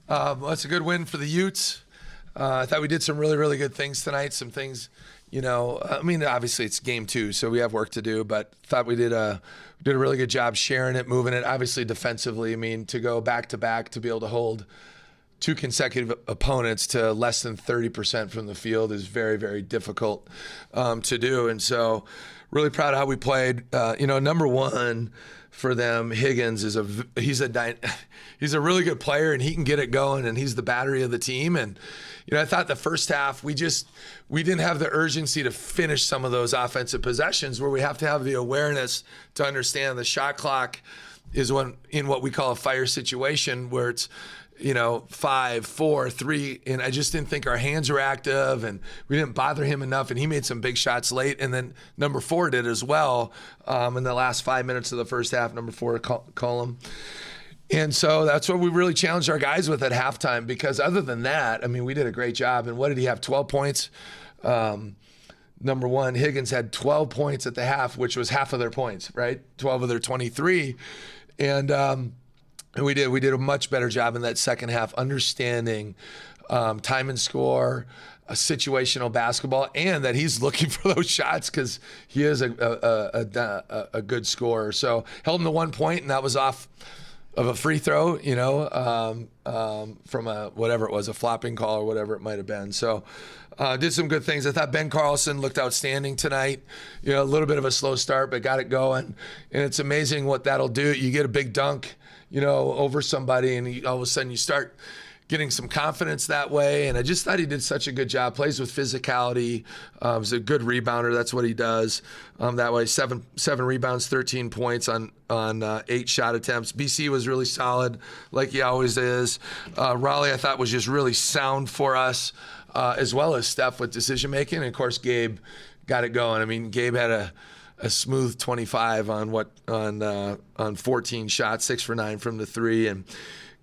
Well, it's a good win for the Utes. I thought we did some really, really good things tonight. Some things, I mean, obviously it's game 2, so we have work to do, but thought we did a really good job sharing it, moving it. Obviously defensively, I mean, to go back to back, to be able to hold 2 consecutive opponents to less than 30% from the field is very, very difficult to do. And so really proud of how we played. Number one for them, Higgins he's a really good player, and he can get it going, and he's the battery of the team. And I thought the first half we didn't have the urgency to finish some of those offensive possessions where we have to have the awareness to understand the shot clock is in what we call a fire situation where it's 5, 4, 3, and I just didn't think our hands were active, and we didn't bother him enough, and he made some big shots late, and then number 4 did as well in the last 5 minutes of the first half, number 4, Cullum. And so that's what we really challenged our guys with at halftime, because other than that, I mean, we did a great job. And what did he have, 12 points? Number one, Higgins had 12 points at the half, which was half of their points, right? 12 of their 23. And we did a much better job in that second half, understanding time and score, situational basketball, and that he's looking for those shots because he is a good scorer. So held him to 1 point, and that was off of a free throw, from whatever it was, a flopping call or whatever it might have been. So did some good things. I thought Ben Carlson looked outstanding tonight. A little bit of a slow start, but got it going. And it's amazing what that'll do. You get a big dunk, over somebody, and all of a sudden you start getting some confidence that way. And I just thought he did such a good job. Plays with physicality. He's a good rebounder. That's what he does that way. Seven rebounds, 13 points on 8 shot attempts. BC was really solid, like he always is. Raleigh, I thought, was just really sound for us, as well as Steph with decision making. And of course, Gabe got it going. I mean, Gabe had a smooth 25 on 14 shots, 6 for 9 from the 3, and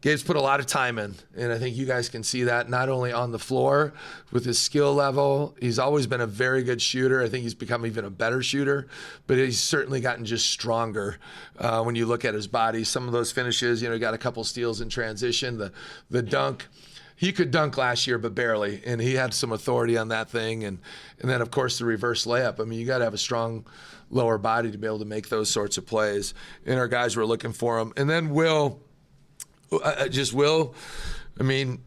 Gabe's put a lot of time in, and I think you guys can see that not only on the floor with his skill level. He's always been a very good shooter. I think he's become even a better shooter, but he's certainly gotten just stronger when you look at his body. Some of those finishes, he got a couple steals in transition. The dunk, he could dunk last year, but barely, and he had some authority on that thing. And then, of course, the reverse layup. I mean, you got to have a strong lower body to be able to make those sorts of plays, and our guys were looking for him. And then Will, I mean,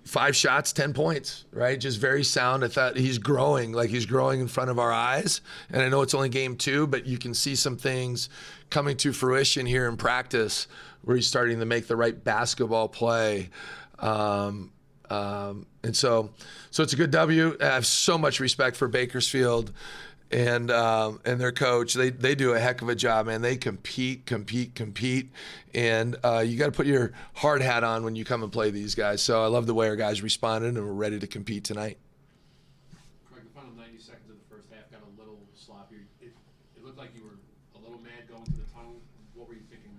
5 shots, 10 points, right? Just very sound. I thought he's growing in front of our eyes. And I know it's only game 2, but you can see some things coming to fruition here in practice where he's starting to make the right basketball play. And so it's a good W. I have so much respect for Bakersfield and their coach. They do a heck of a job, man. They compete, and you got to put your hard hat on when you come and play these guys. So I love the way our guys responded, and we're ready to compete tonight. Craig, the final 90 seconds of the first half got a little sloppy. It looked like you were a little mad going to the tunnel. What were you thinking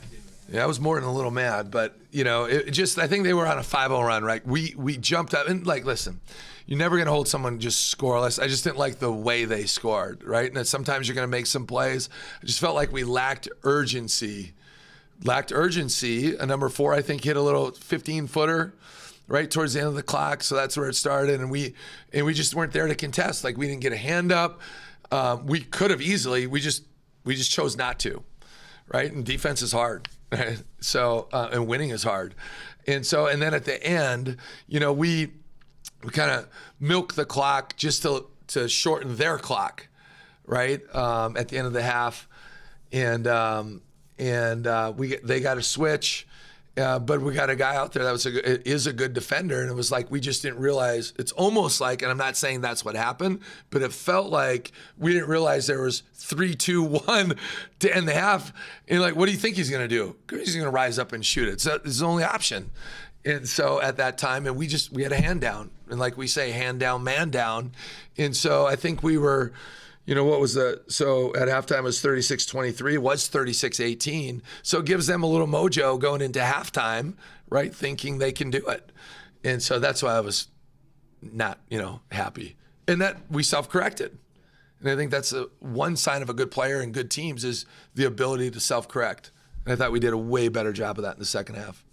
at the end of the half? Yeah, I was more than a little mad, but I think they were on a 5-0 run, right? We jumped up and listen. You're never going to hold someone just scoreless. I just didn't like the way they scored, right? And that sometimes you're going to make some plays. I just felt like we lacked urgency. A number 4, I think, hit a little 15-footer right towards the end of the clock, so that's where it started. And we just weren't there to contest. Like, we didn't get a hand up. We could have easily. We just chose not to, right? And defense is hard, right? So and winning is hard. And then at the end, we kind of milk the clock just to shorten their clock, right? At the end of the half, and they got a switch, but we got a guy out there that is a good defender, and it was like we just didn't realize. It's almost like, and I'm not saying that's what happened, but it felt like we didn't realize there was 3, 2, 1 to end the half. And what do you think he's going to do? He's going to rise up and shoot it. So it's the only option. And so at that time, and we had a hand down, and like we say, hand down, man down. And so I think we were, so at halftime it was 36-23, was 36-18. So it gives them a little mojo going into halftime, right? Thinking they can do it. And so that's why I was not, happy. And that we self-corrected. And I think that's one sign of a good player and good teams is the ability to self-correct. And I thought we did a way better job of that in the second half.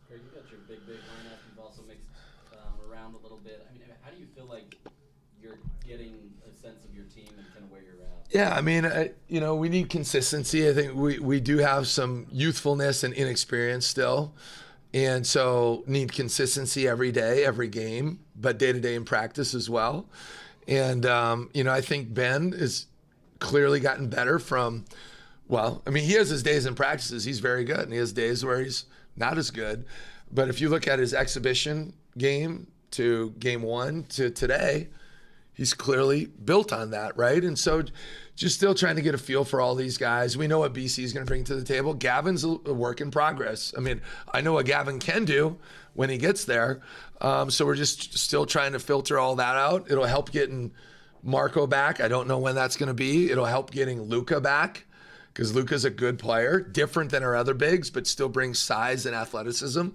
You got your big lineup. You've also mixed around a little bit. I mean, how do you feel like you're getting a sense of your team and kind of where you're at? Yeah, I mean, we need consistency. I think we do have some youthfulness and inexperience still. And so need consistency every day, every game, but day-to-day in practice as well. And, I think Ben has clearly gotten better from, he has his days in practices. He's very good. And he has days where he's not as good. But if you look at his exhibition game to game 1 to today, he's clearly built on that, right? And so just still trying to get a feel for all these guys. We know what BC is going to bring to the table. Gavin's a work in progress. I mean, I know what Gavin can do when he gets there. So we're just still trying to filter all that out. It'll help getting Marco back. I don't know when that's going to be. It'll help getting Luka back because Luka's a good player, different than our other bigs, but still brings size and athleticism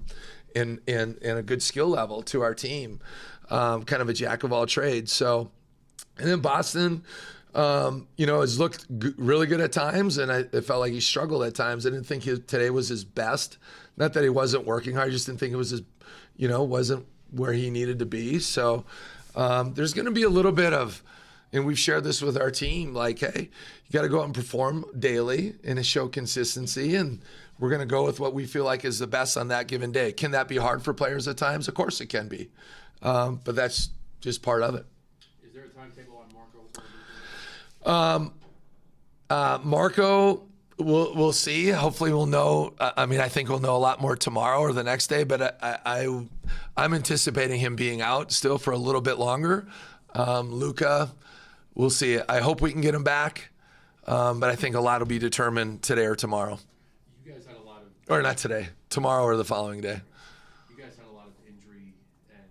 and a good skill level to our team. Kind of a jack of all trades. So, and then Boston, has looked really good at times, and it felt like he struggled at times. I didn't think today was his best. Not that he wasn't working hard, I just didn't think it was wasn't where he needed to be. So there's going to be a little bit of, and we've shared this with our team, like, hey, you got to go out and perform daily and show consistency, and we're going to go with what we feel like is the best on that given day. Can that be hard for players at times? Of course it can be, but that's just part of it. Is there a timetable on Marco? Marco, we'll see. Hopefully we'll know. I think we'll know a lot more tomorrow or the next day, but I'm anticipating him being out still for a little bit longer. Luka, we'll see. I hope we can get him back, but I think a lot will be determined today or tomorrow. You guys had a lot of... Or not today, tomorrow or the following day. You guys had a lot of injury and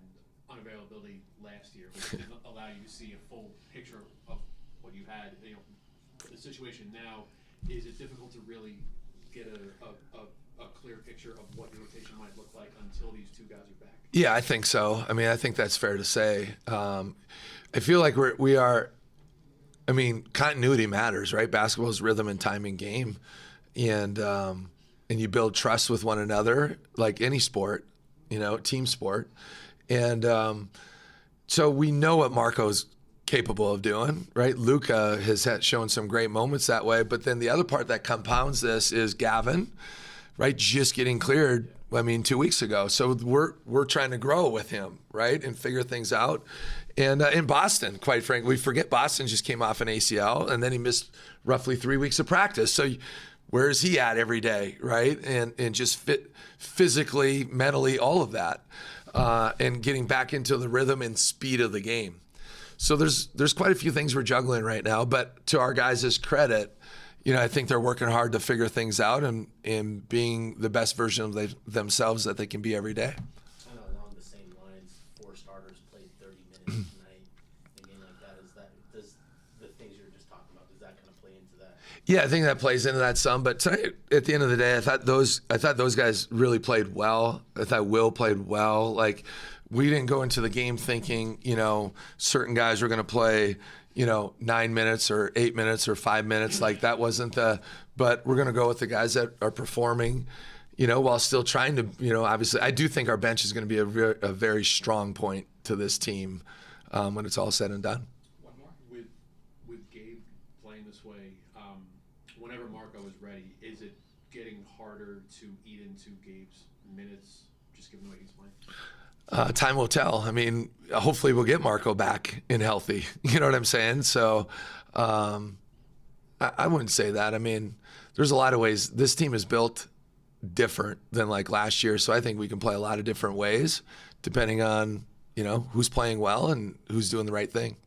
unavailability last year, which didn't allow you to see a full picture of what you had. The situation now, is it difficult to really get a clear picture of what your rotation might look like until these two guys are back? Yeah, I think so. I think that's fair to say. I feel like we are. Continuity matters, right? Basketball is rhythm and timing game, and you build trust with one another, like any sport, team sport, and so we know what Marco's capable of doing, right? Luka has shown some great moments that way, but then the other part that compounds this is Gavin, right? Just getting cleared, 2 weeks ago. So we're trying to grow with him, right? And figure things out. And in Boston, quite frankly, we forget Boston just came off an ACL and then he missed roughly 3 weeks of practice. So where is he at every day, right? And just physically, mentally, all of that. And getting back into the rhythm and speed of the game. So there's quite a few things we're juggling right now, but to our guys' credit, I think they're working hard to figure things out and being the best version of themselves that they can be every day. Kind of along the same lines, 4 starters played 30 minutes tonight. A game like that, does the things you were just talking about, does that kind of play into that? Yeah, I think that plays into that some. But tonight, at the end of the day, I thought those guys really played well. I thought Will played well. Like, we didn't go into the game thinking, certain guys were going to play, 9 minutes or 8 minutes or 5 minutes. Like, that wasn't but we're going to go with the guys that are performing, while still trying to, obviously, I do think our bench is going to be a very strong point to this team when it's all said and done. One more. With Gabe playing this way, whenever Marco is ready, is it getting harder to eat into Gabe's minutes, just given the way he's playing? Time will tell. Hopefully we'll get Marco back and healthy. You know what I'm saying? So I wouldn't say that. There's a lot of ways. This team is built different than like last year. So I think we can play a lot of different ways depending on, who's playing well and who's doing the right thing.